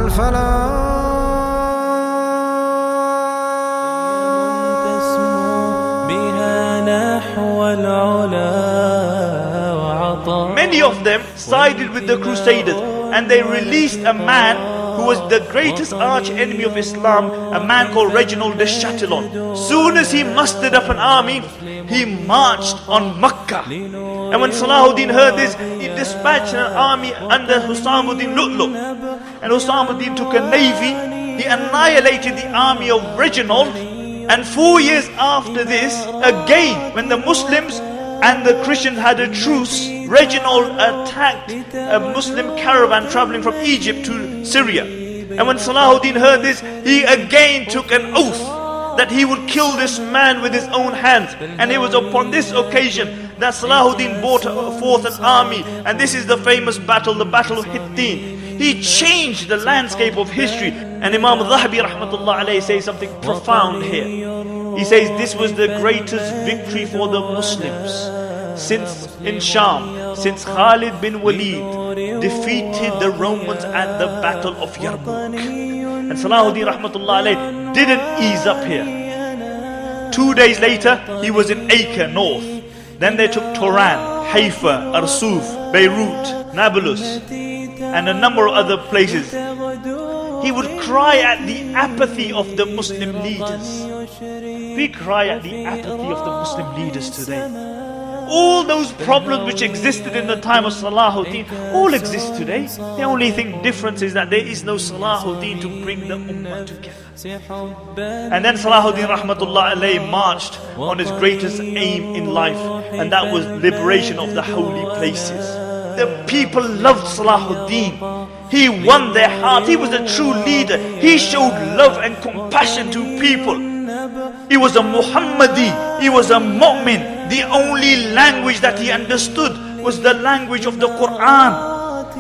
الفلاح. Many of them sided with the Crusaders, and they released a man who was the greatest arch enemy of Islam, a man called Reginald de Chatillon. Soon as he mustered up an army, he marched on Makkah. And when Salahuddin heard this, he dispatched an army under Husamuddin Lu'lu'. And Husamuddin took a navy. He annihilated the army of Reginald. And 4 years after this, again, when the Muslims and the Christians had a truce, Reginald attacked a Muslim caravan traveling from Egypt to Syria. And when Salahuddin heard this, he again took an oath that he would kill this man with his own hands. And it was upon this occasion that Salahuddin brought forth an army. And this is the famous battle, the Battle of Hittin. He changed the landscape of history. And Imam al-Dhahabi rahmatullah alayhi says something profound here. He says this was the greatest victory for the Muslims since in Sham, since Khalid bin Walid defeated the Romans at the Battle of Yarmouk. And Salahuddin rahmatullah alayhi didn't ease up here. 2 days later, he was in Acre, north. Then they took Turan, Haifa, Arsuf, Beirut, Nablus, and a number of other places. He would cry at the apathy of the Muslim leaders. We cry at the apathy of the Muslim leaders today. All those problems which existed in the time of Salahuddin all exist today. The only thing difference is that there is no Salahuddin to bring the ummah together. And then Salahuddin rahmatullah alayhi marched on his greatest aim in life, and that was liberation of the holy places. The people loved Salahuddin. He won their heart. He was a true leader. He showed love and compassion to people. He was a Muhammadi. He was a mu'min. The only language that he understood was the language of the Quran.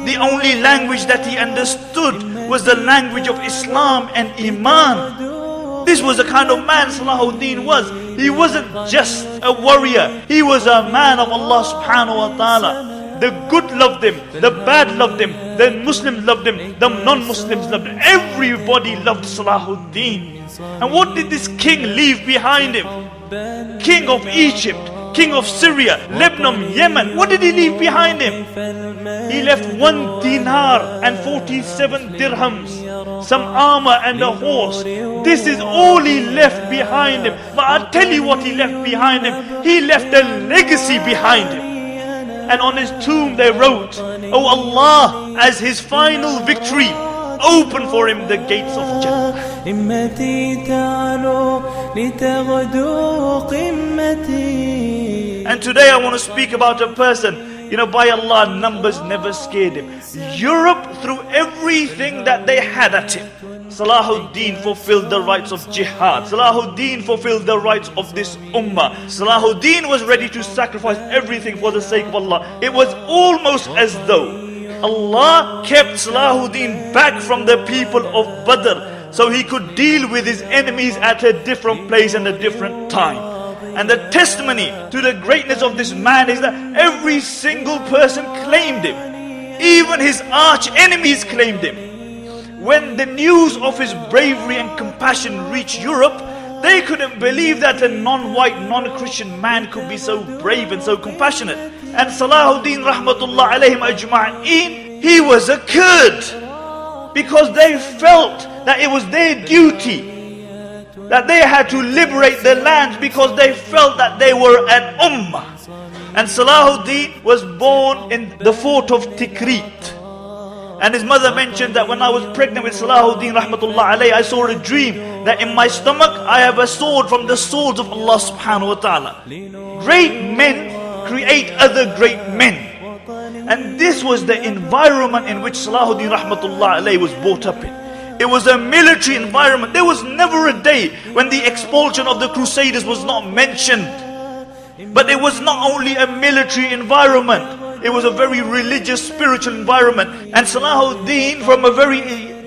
The only language that he understood was the language of Islam and Iman. This was the kind of man Salahuddin was. He wasn't just a warrior. He was a man of Allah subhanahu wa ta'ala. The good loved him, the bad loved him, the Muslims loved him, the non-Muslims loved him. Everybody loved Salahuddin. And what did this king leave behind him? King of Egypt, king of Syria, Lebanon, Yemen. What did he leave behind him? He left 1 dinar and 47 dirhams, some armor and a horse. This is all he left behind him. But I'll tell you what he left behind him. He left a legacy behind him. And on his tomb they wrote, "Oh Allah, as his final victory, open for him the gates of Jannah." And today I want to speak about a person, by Allah, numbers never scared him. Europe threw everything that they had at him. Salahuddin fulfilled the rights of jihad. Salahuddin fulfilled the rights of this ummah. Salahuddin was ready to sacrifice everything for the sake of Allah. It was almost as though Allah kept Salahuddin back from the people of Badr so he could deal with his enemies at a different place and a different time. And the testimony to the greatness of this man is that every single person claimed him. Even his arch enemies claimed him. When the news of his bravery and compassion reached Europe, they couldn't believe that a non-white, non-Christian man could be so brave and so compassionate. And Salahuddin rahmatullah alayhim ajma'in, he was a Kurd, because they felt that it was their duty, that they had to liberate the land, because they felt that they were an ummah. And Salahuddin was born in the fort of Tikrit. And his mother mentioned that when I was pregnant with Salahuddin rahmatullah alayhi, I saw a dream that in my stomach I have a sword from the swords of Allah subhanahu wa ta'ala. Great men create other great men. And this was the environment in which Salahuddin rahmatullah alayhi was brought up in. It was a military environment. There was never a day when the expulsion of the Crusaders was not mentioned. But it was not only a military environment, it was a very religious, spiritual environment. And Salahuddin, from a very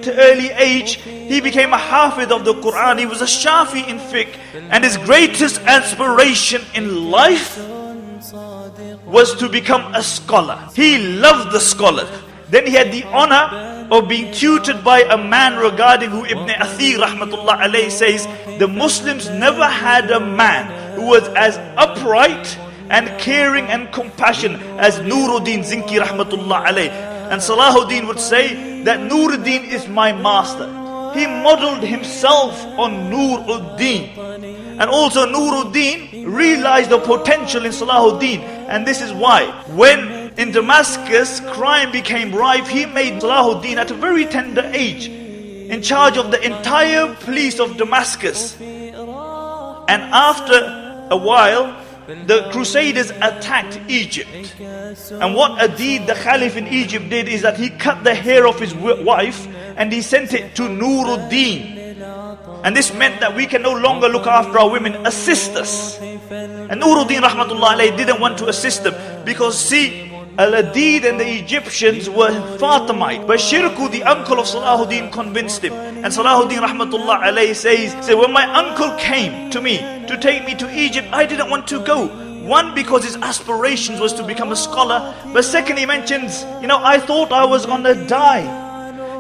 early age, he became a Hafid of the Quran. He was a Shafi in fiqh. And his greatest aspiration in life was to become a scholar. He loved the scholars. Then he had the honor of being tutored by a man regarding who Ibn Athir rahmatullah alayhi says, the Muslims never had a man who was as upright and caring and compassionate as Nuruddin Zinki rahmatullah alayhi. And Salahuddin would say that Nuruddin is my master. He modeled himself on Nuruddin. And also Nuruddin realized the potential in Salahuddin. And this is why, when in Damascus crime became rife, he made Salahuddin at a very tender age in charge of the entire police of Damascus. And after a while, the Crusaders attacked Egypt. And what a deed the Caliph in Egypt did is that he cut the hair of his wife and he sent it to Nuruddin. And this meant that we can no longer look after our women, assist us. And Nuruddin rahmatullah alayhi didn't want to assist them because see, Al-Adid and the Egyptians were Fatimite. But Shirku, the uncle of Salahuddin, convinced him. And Salahuddin rahmatullah alayhi says, when my uncle came to me to take me to Egypt, I didn't want to go. One, because his aspirations was to become a scholar. But second, he mentions, I thought I was gonna die.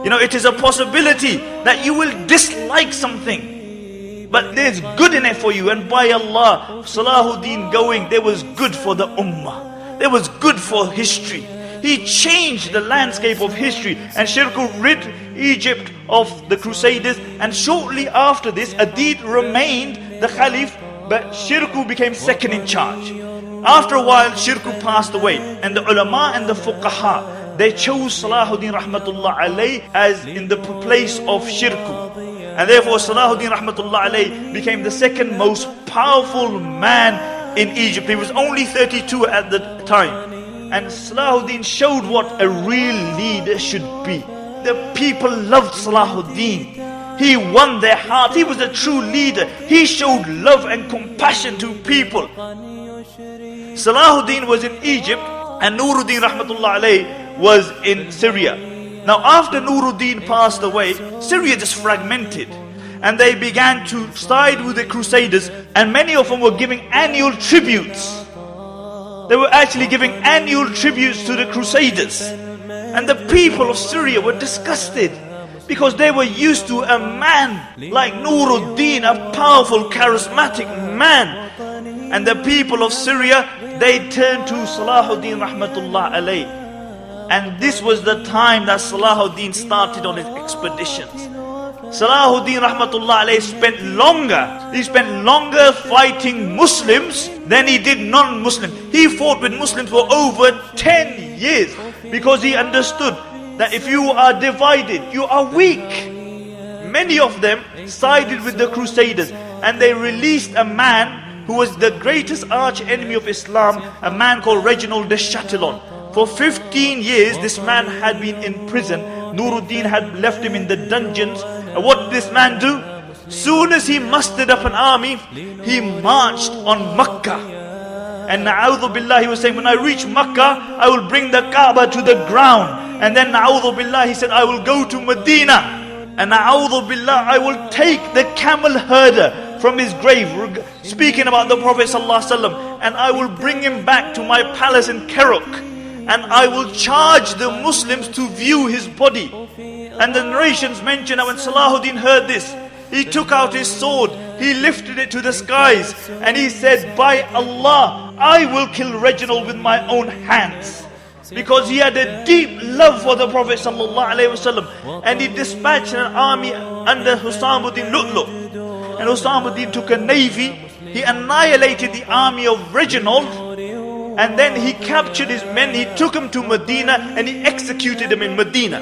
It is a possibility that you will dislike something, but there's good in it for you. And by Allah, Salahuddin going, there was good for the ummah. There was good for history. He changed the landscape of history, and Shirku rid Egypt of the Crusaders. And shortly after this, Adid remained the Caliph, but Shirku became second in charge. After a while, Shirku passed away, and the ulama and the fuqaha, they chose Salahuddin rahmatullah alayhi as in the place of Shirku. And therefore Salahuddin rahmatullah alayhi became the second most powerful man in Egypt. He was only 32 at the time. And Salahuddin showed what a real leader should be. The people loved Salahuddin. He won their heart. He was a true leader. He showed love and compassion to people. Salahuddin was in Egypt and Nuruddin rahmatullah alayhi was in Syria. Now after Nuruddin passed away, Syria just fragmented. And they began to side with the Crusaders, and many of them were giving annual tributes. They were actually giving annual tributes to the Crusaders. And the people of Syria were disgusted because they were used to a man like Nuruddin, a powerful, charismatic man. And the people of Syria, they turned to Salahuddin rahmatullah alayhi. And this was the time that Salahuddin started on his expeditions. Salahuddin rahmatullah alayhi spent longer fighting Muslims than he did non-Muslims. He fought with Muslims for over 10 years because he understood that if you are divided, you are weak. Many of them sided with the Crusaders, and they released a man who was the greatest arch enemy of Islam, a man called Reginald de Chatillon. For 15 years this man had been in prison. Nuruddin had left him in the dungeons. And what did this man do? Soon as he mustered up an army, he marched on Makkah. And na'udhu billah, he was saying, when I reach Makkah, I will bring the Kaaba to the ground. And then na'udhu billah, he said, I will go to Medina. And na'udhu billah, I will take the camel herder from his grave, speaking about the Prophet ﷺ, and I will bring him back to my palace in Keruk. And I will charge the Muslims to view his body. And the narrations mention that when Salahuddin heard this, he took out his sword, he lifted it to the skies, and he said, by Allah, I will kill Reginald with my own hands. Because he had a deep love for the Prophet ﷺ. And he dispatched an army under Husamuddin Lu'lu'. And Husamuddin took a navy, he annihilated the army of Reginald. And then he captured his men, he took them to Medina, and he executed them in Medina.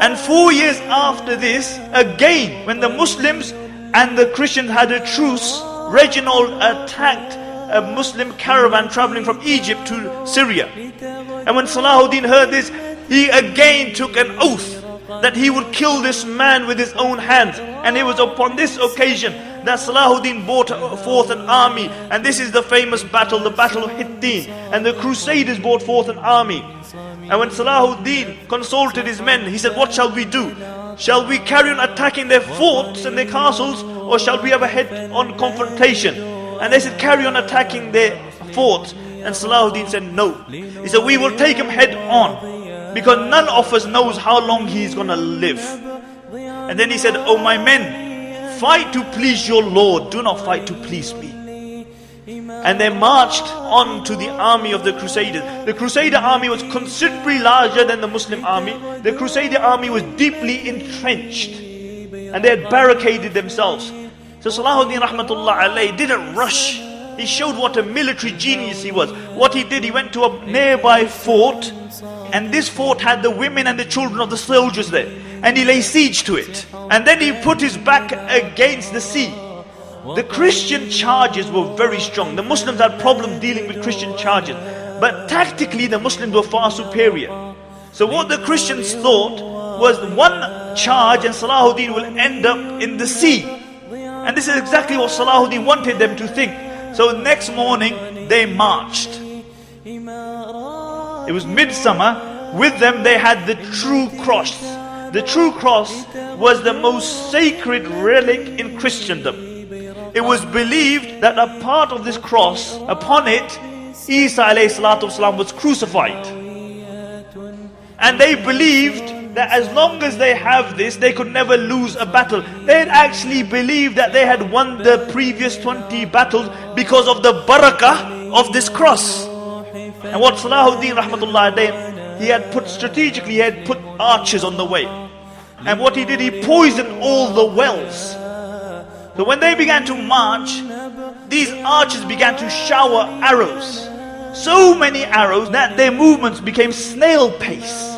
And 4 years after this, again, when the Muslims and the Christians had a truce, Reginald attacked a Muslim caravan traveling from Egypt to Syria. And when Salahuddin heard this, he again took an oath that he would kill this man with his own hands. And it was upon this occasion that Salahuddin brought forth an army. And this is the famous battle, the Battle of Hittin. And the Crusaders brought forth an army. And when Salahuddin consulted his men, he said, what shall we do? Shall we carry on attacking their forts and their castles, or shall we have a head-on confrontation? And they said, carry on attacking their forts. And Salahuddin said, no. He said, we will take them head-on. because none of us knows how long he's gonna live. And then he said, "Oh my men, fight to please your Lord, do not fight to please me." And they marched on to the army of the Crusaders. The Crusader army was considerably larger than the Muslim army. The Crusader army was deeply entrenched, and they had barricaded themselves. So Salahuddin rahmatullah alayhi didn't rush. He showed what a military genius he was. What he did, he went to a nearby fort, and this fort had the women and the children of the soldiers there, and he lay siege to it. And then he put his back against the sea. The Christian charges were very strong. The Muslims had problems dealing with Christian charges, but tactically the Muslims were far superior. So what the Christians thought was one charge and Salahuddin will end up in the sea. And this is exactly what Salahuddin wanted them to think. So next morning they marched. It was midsummer. With them they had the true cross. The true cross was the most sacred relic in Christendom. It was believed that a part of this cross, upon it, Isa alayhi salatu wasalam was crucified. And they believed that as long as they have this, they could never lose a battle. They had actually believed that they had won the previous 20 battles because of the barakah of this cross. And what Salahuddin rahmatullah alayhi, he had put strategically, he had put archers on the way. And what he did, he poisoned all the wells. So when they began to march, these archers began to shower arrows. So many arrows that their movements became snail pace.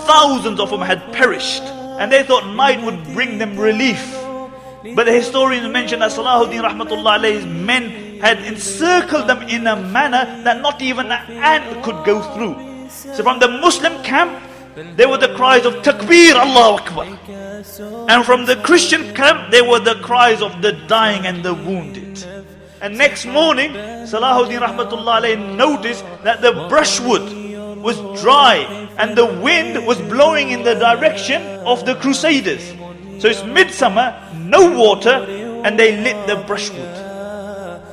Thousands of them had perished, and they thought night would bring them relief. But the historians mention that Salahuddin rahmatullah alayhi's men had encircled them in a manner that not even an ant could go through. So from the Muslim camp, there were the cries of Takbir, Allahu Akbar. And from the Christian camp, there were the cries of the dying and the wounded. And next morning, Salahuddin rahmatullah alayhi noticed that the brushwood was dry and the wind was blowing in the direction of the Crusaders. So it's midsummer, no water, and they lit the brushwood.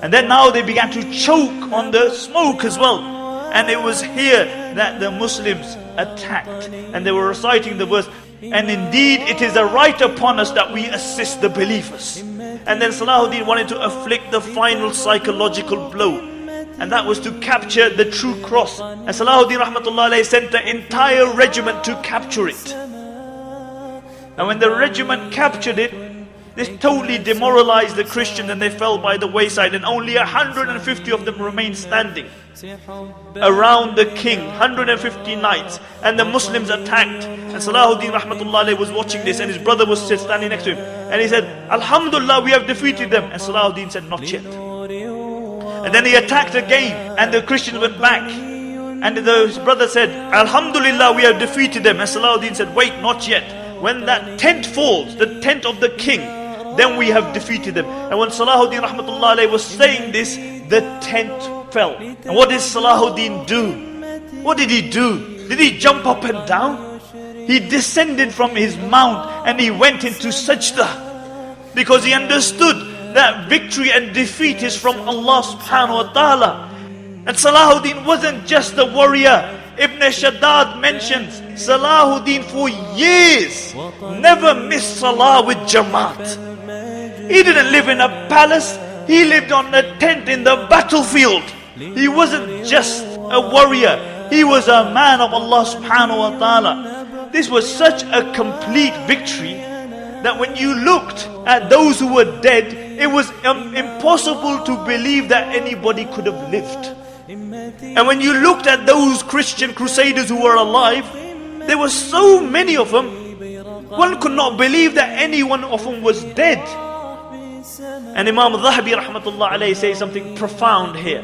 And then now they began to choke on the smoke as well. And it was here that the Muslims attacked, and they were reciting the verse, "And indeed it is a right upon us that we assist the believers." And then Salahuddin wanted to afflict the final psychological blow, and that was to capture the true cross. And Salahuddin rahmatullah alayhi sent the entire regiment to capture it. And when the regiment captured it, this totally demoralized the Christians, and they fell by the wayside, and only 150 of them remained standing around the king. 150 knights, and the Muslims attacked. And Salahuddin rahmatullah alayhi was watching this, and his brother was standing next to him, and he said, "Alhamdulillah, we have defeated them." And Salahuddin said, "Not yet." And then he attacked again, and the Christians went back, and his brother said, "Alhamdulillah, we have defeated them." And Salahuddin said, "Wait, not yet. When that tent falls, the tent of the king, then we have defeated them." And when Salahuddin rahmatullah alayhi was saying this, the tent fell. And what did Salahuddin do? What did he do? Did he jump up and down? He descended from his mount and he went into sajda, because he understood that victory and defeat is from Allah subhanahu wa ta'ala. And Salahuddin wasn't just a warrior. Ibn Shaddad mentions Salahuddin for years never missed salah with Jamaat. He didn't live in a palace, he lived on a tent in the battlefield. He wasn't just a warrior, he was a man of Allah subhanahu wa ta'ala. This was such a complete victory that when you looked at those who were dead, it was impossible to believe that anybody could have lived. And when you looked at those Christian crusaders who were alive, there were so many of them, one could not believe that any one of them was dead. And Imam Dhahabi rahmatullah alayhi says something profound here.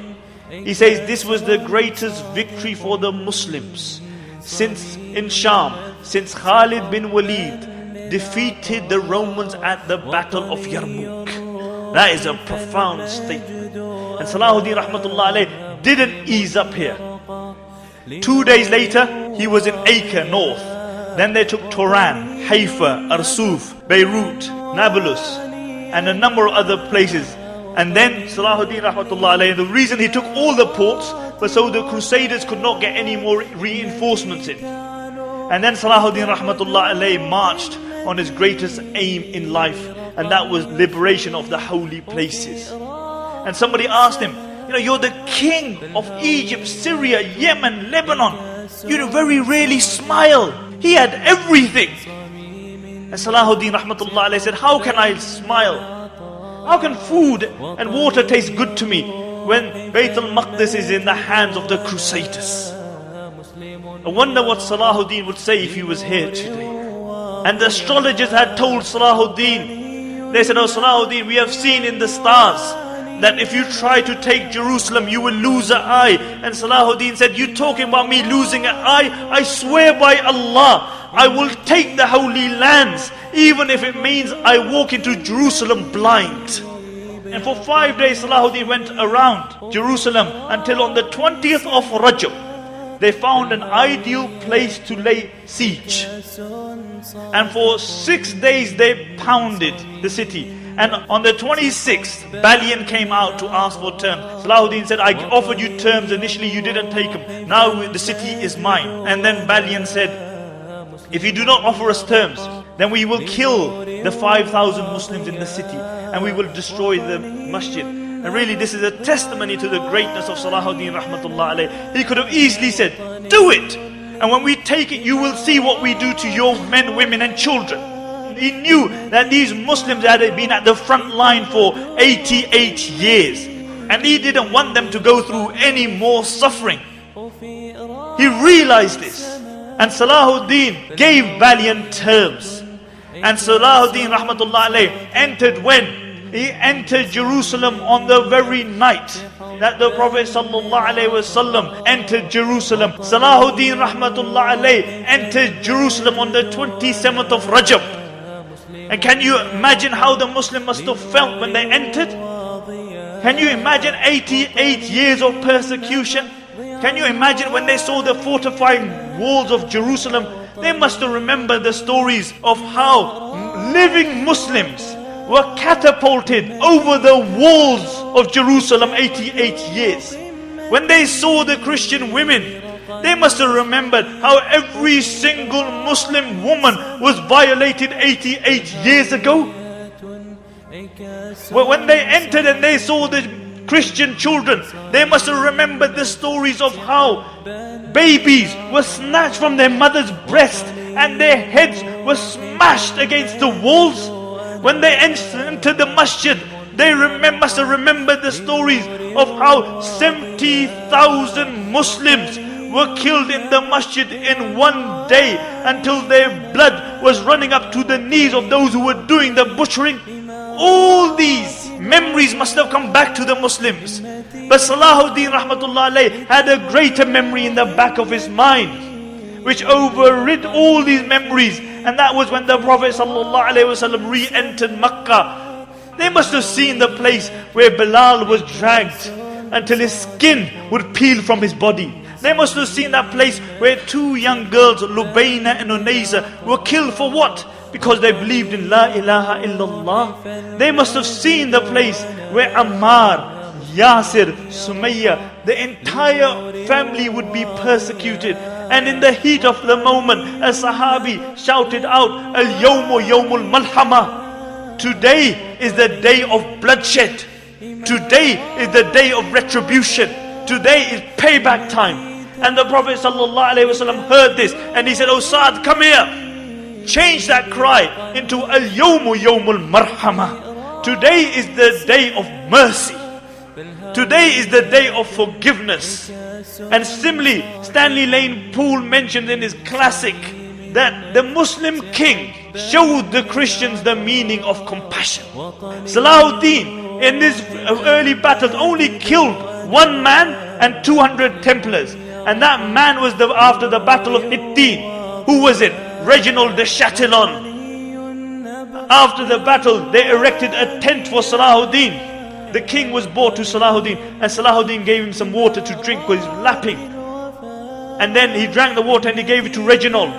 He says this was the greatest victory for the Muslims since in Sham, since Khalid bin Walid defeated the Romans at the Battle of Yarmouk. That is a profound statement. And Salahuddin rahmatullah alayhi didn't ease up here. 2 days later, he was in Acre north. Then they took Turan, Haifa, Arsuf, Beirut, Nablus, and a number of other places. And then Salahuddin rahmatullah alayhi, the reason he took all the ports was so the Crusaders could not get any more reinforcements in. And then Salahuddin Rahmatullah alayhi marched on his greatest aim in life, and that was liberation of the holy places. And somebody asked him, you're the king of Egypt, Syria, Yemen, Lebanon. You very rarely smile. He had everything. And Salahuddin Rahmatullah alayhi said, how can I smile? How can food and water taste good to me when Bayt al-Maqdis is in the hands of the Crusaders? I wonder what Salahuddin would say if he was here today. And the astrologers had told Salahuddin, they said, oh Salahuddin, we have seen in the stars that if you try to take Jerusalem, you will lose an eye. And Salahuddin said, you talking about me losing an eye? I swear by Allah, I will take the holy lands, even if it means I walk into Jerusalem blind. And for 5 days Salahuddin went around Jerusalem until on the 20th of Rajab, they found an ideal place to lay siege. And for 6 days they pounded the city. And on the 26th, Balian came out to ask for terms. Salahuddin said, I offered you terms initially, you didn't take them. Now the city is mine. And then Balian said, if you do not offer us terms, then we will kill the 5,000 Muslims in the city and we will destroy the masjid. And really this is a testimony to the greatness of Salahuddin Rahmatullah alayh. He could have easily said, do it! And when we take it, you will see what we do to your men, women and children. He knew that these Muslims had been at the front line for 88 years. And he didn't want them to go through any more suffering. He realized this. And Salahuddin gave Balian terms. And Salahuddin Rahmatullah alayh entered when? He entered Jerusalem on the very night that the Prophet ﷺ entered Jerusalem. Salahuddin Rahmatullah alayh entered Jerusalem on the 27th of Rajab. And can you imagine how the Muslim must have felt when they entered? Can you imagine 88 years of persecution? Can you imagine when they saw the fortified walls of Jerusalem? They must have remembered the stories of how living Muslims were catapulted over the walls of Jerusalem 88 years. When they saw the Christian women, they must have remembered how every single Muslim woman was violated 88 years ago. When they entered and they saw the Christian children, they must have remembered the stories of how babies were snatched from their mother's breast and their heads were smashed against the walls. When they entered the masjid, they must have remembered the stories of how 70,000 Muslims were killed in the masjid in one day until their blood was running up to the knees of those who were doing the butchering. All these memories must have come back to the Muslims. But Salahuddin Rahmatullah alayh had a greater memory in the back of his mind, which overrid all these memories. And that was when the Prophet ﷺ re-entered Makkah. They must have seen the place where Bilal was dragged until his skin would peel from his body. They must have seen that place where two young girls, Lubayna and Unaysa, were killed for what? Because they believed in La ilaha illallah. They must have seen the place where Ammar, Yasir, Sumayya, the entire family would be persecuted. And in the heat of the moment, a Sahabi shouted out, Al-Yawmu Yawmul Malhama. Today is the day of bloodshed. Today is the day of retribution. Today is payback time. And the Prophet ﷺ heard this and he said, oh Sa'd, come here. Change that cry into Al-Yawmu Yawmul Marhama. Today is the day of mercy. Today is the day of forgiveness. And similarly, Stanley Lane Poole mentioned in his classic that the Muslim king showed the Christians the meaning of compassion. Salahuddin in this early battles only killed one man and 200 Templars. And that man was after the battle of Hittin. Who was it? Reginald de Chatillon. After the battle, they erected a tent for Salahuddin. The king was brought to Salahuddin and Salahuddin gave him some water to drink because he was lapping. And then he drank the water and he gave it to Reginald.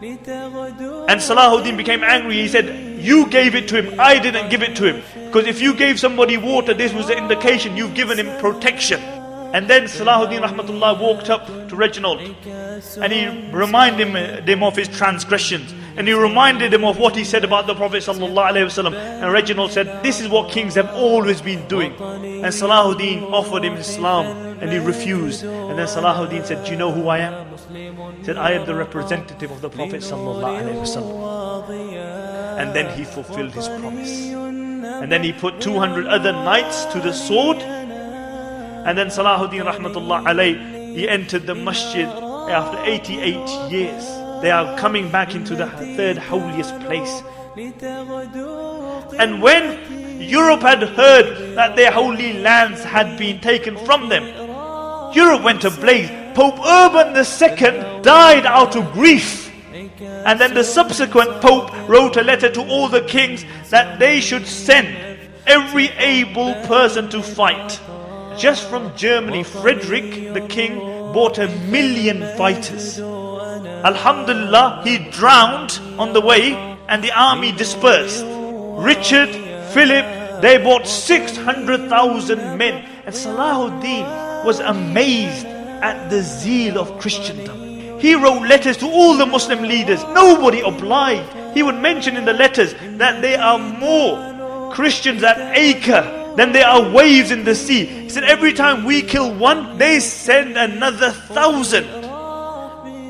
And Salahuddin became angry. He said, you gave it to him, I didn't give it to him. Because if you gave somebody water, this was the indication you've given him protection. And then Salahuddin Rahmatullah walked up to Reginald and he reminded him of his transgressions. And he reminded him of what he said about the Prophet ﷺ. And Reginald said, this is what kings have always been doing. And Salahuddin offered him Islam and he refused. And then Salahuddin said, do you know who I am? He said, I am the representative of the Prophet ﷺ. And then he fulfilled his promise. And then he put 200 other knights to the sword. And then Salahuddin Rahmatullah alayh, he entered the masjid after 88 years. They are coming back into the third holiest place. And when Europe had heard that their holy lands had been taken from them, Europe went ablaze. Pope Urban II died out of grief. And then the subsequent Pope wrote a letter to all the kings that they should send every able person to fight. Just from Germany, Frederick the king bought 1 million fighters. Alhamdulillah, he drowned on the way and the army dispersed. Richard, Philip, they bought 600,000 men. And Salahuddin was amazed at the zeal of Christendom. He wrote letters to all the Muslim leaders. Nobody obliged. He would mention in the letters that there are more Christians at Acre than there are waves in the sea. He said every time we kill one, they send another 1,000.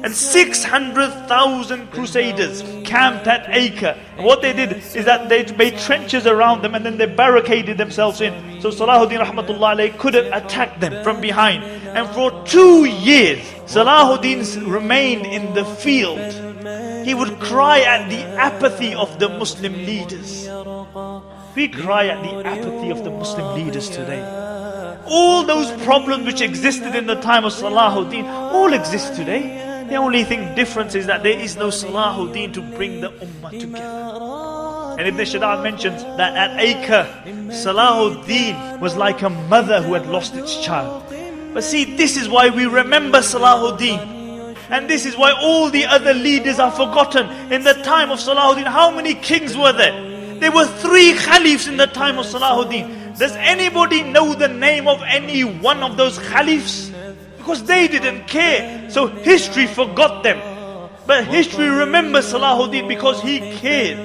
And 600,000 crusaders camped at Acre. And what they did is that they made trenches around them and then they barricaded themselves in. So Salahuddin Rahmatullah alayhi couldn't attack them from behind. And for 2 years, Salahuddin remained in the field. He would cry at the apathy of the Muslim leaders. We cry at the apathy of the Muslim leaders today. All those problems which existed in the time of Salahuddin all exist today. The only thing difference is that there is no Salahuddin to bring the ummah together. And Ibn Shaddad mentions that at Acre, Salahuddin was like a mother who had lost its child. But see, this is why we remember Salahuddin. And this is why all the other leaders are forgotten. In the time of Salahuddin, how many kings were there? There were 3 caliphs in the time of Salahuddin. Does anybody know the name of any one of those caliphs? Because they didn't care. So history forgot them. But history remembers Salahuddin because he cared.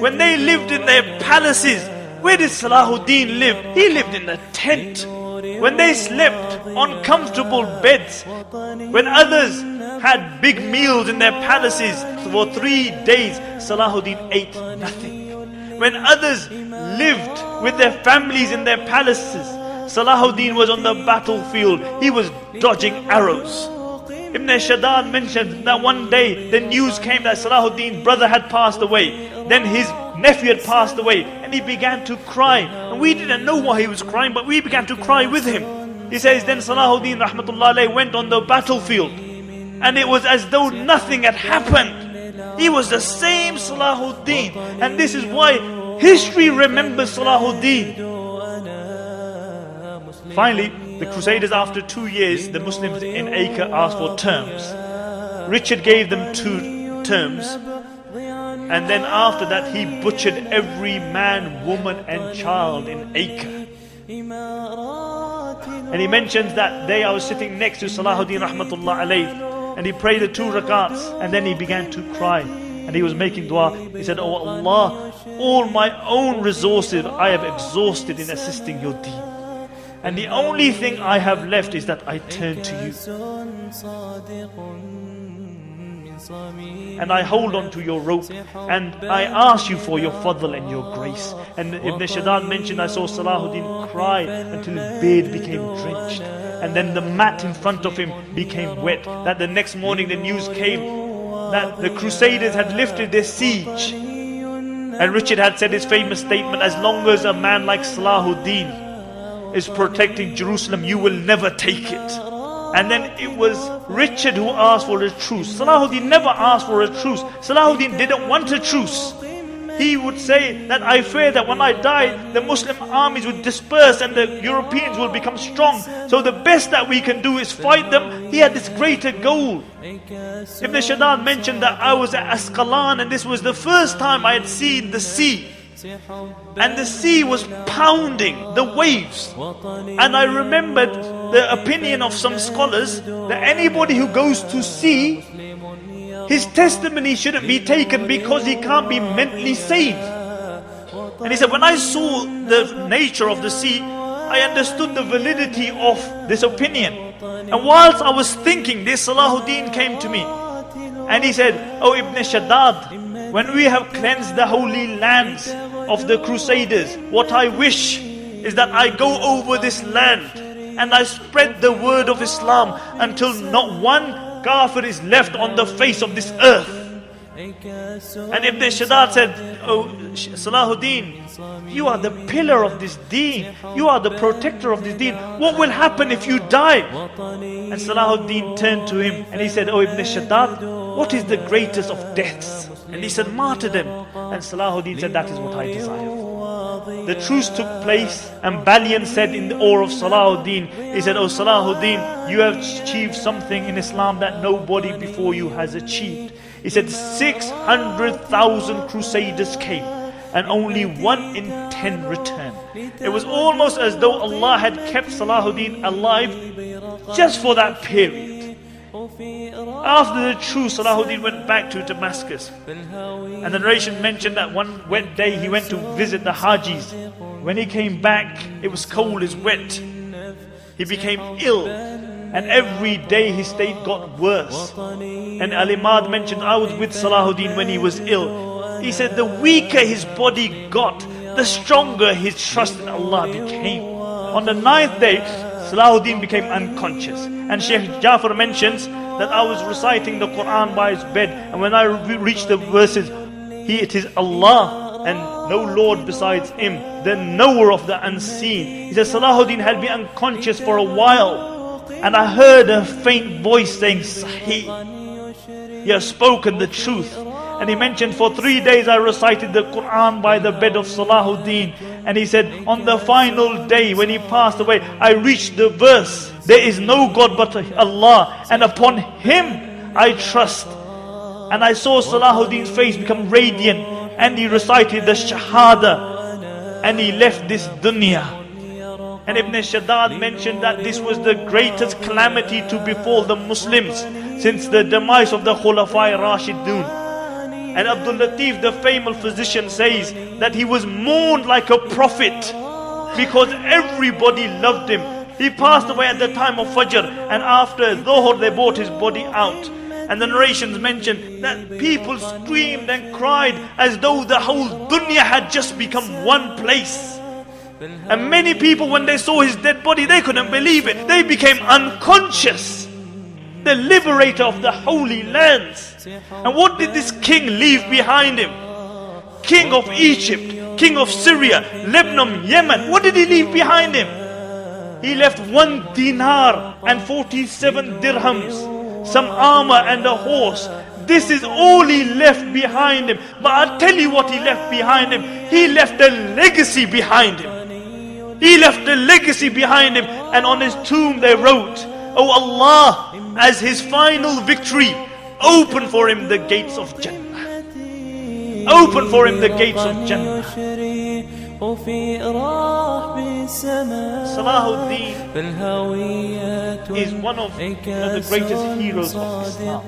When they lived in their palaces, where did Salahuddin live? He lived in a tent. When they slept on comfortable beds, when others had big meals in their palaces for 3 days, Salahuddin ate nothing. When others lived with their families in their palaces, Salahuddin was on the battlefield. He was dodging arrows. Ibn Shaddad mentioned that one day the news came that Salahuddin's brother had passed away. Then his nephew had passed away and he began to cry. And we didn't know why he was crying, but we began to cry with him. He says, then Salahuddin Rahmatullah alayhi went on the battlefield and it was as though nothing had happened. He was the same Salahuddin. And this is why history remembers Salahuddin. Finally, the Crusaders, after 2 years, the Muslims in Acre asked for terms. Richard gave them 2 terms. And then after that, he butchered every man, woman and child in Acre. And he mentions that day I was sitting next to Salahuddin Rahmatullah alayhi, and he prayed the 2 rakats, and then he began to cry. And he was making dua. He said, oh Allah, all my own resources I have exhausted in assisting your deen. And the only thing I have left is that I turn to you. And I hold on to your rope and I ask you for your fadl and your grace. And Ibn Shaddad mentioned, I saw Salahuddin cry until his beard became drenched. And then the mat in front of him became wet. That the next morning the news came that the Crusaders had lifted their siege. And Richard had said his famous statement, as long as a man like Salahuddin is protecting Jerusalem, you will never take it. And then it was Richard who asked for a truce. Salahuddin never asked for a truce. Salahuddin didn't want a truce. He would say that I fear that when I die, the Muslim armies would disperse and the Europeans will become strong. So the best that we can do is fight them. He had this greater goal. Ibn Shaddad mentioned that I was at Asqalan and this was the first time I had seen the sea. and the sea was pounding the waves. And I remembered the opinion of some scholars that anybody who goes to sea, his testimony shouldn't be taken because he can't be mentally sane. And he said, when I saw the nature of the sea, I understood the validity of this opinion. And whilst I was thinking this, Salahuddin came to me and he said, "Oh Ibn Shaddad, when we have cleansed the holy lands of the Crusaders, what I wish is that I go over this land and I spread the word of Islam until not one kafir is left on the face of this earth." And Ibn Shaddad said, "Oh Salahuddin, you are the pillar of this deen, you are the protector of this deen. What will happen if you die?" And Salahuddin turned to him and he said, "Oh Ibn Shaddad, what is the greatest of deaths?" And he said, "Martyrdom." And Salahuddin said, "That is what I desire." The truce took place and Balian said in the awe of Salahuddin, he said, "Oh Salahuddin, you have achieved something in Islam that nobody before you has achieved." He said 600,000 crusaders came and only 1 in 10 returned. It was almost as though Allah had kept Salahuddin alive just for that period. After the truce, Salahuddin went back to Damascus. And the narration mentioned that one wet day he went to visit the Hajis. When he came back, it was cold, it's wet. He became ill. And every day his state got worse. And Al-Imad mentioned, I was with Salahuddin when he was ill. He said the weaker his body got, the stronger his trust in Allah became. On the 9th day, Salahuddin became unconscious. And Shaykh Jafar mentions that I was reciting the Quran by his bed. And when I reached the verses, it is Allah and no Lord besides Him, the knower of the unseen. He said Salahuddin had been unconscious for a while. And I heard a faint voice saying, "Sahih, you have spoken the truth." And he mentioned, for 3 days I recited the Quran by the bed of Salahuddin. And he said, on the final day when he passed away, I reached the verse, "There is no God but Allah, and upon Him I trust." And I saw Salahuddin's face become radiant, and he recited the Shahada, and he left this dunya. And Ibn Shaddad mentioned that this was the greatest calamity to befall the Muslims since the demise of the Khulafai Rashidun. And Abdul Latif, the famous physician, says that he was mourned like a prophet because everybody loved him. He passed away at the time of Fajr, and after Dhuhr they brought his body out. And the narrations mention that people screamed and cried as though the whole dunya had just become one place. And many people, when they saw his dead body, they couldn't believe it. They became unconscious. The liberator of the holy lands. And what did this king leave behind him? King of Egypt, king of Syria, Lebanon, Yemen. What did he leave behind him? He left 1 dinar and 47 dirhams, some armor and a horse. This is all he left behind him. But I'll tell you what he left behind him. He left a legacy behind him. He left a legacy behind him, and on his tomb they wrote, "Oh Allah, as his final victory, open for him the gates of Jannah. Open for him the gates of Jannah." Salahuddin is one of the greatest heroes of Islam.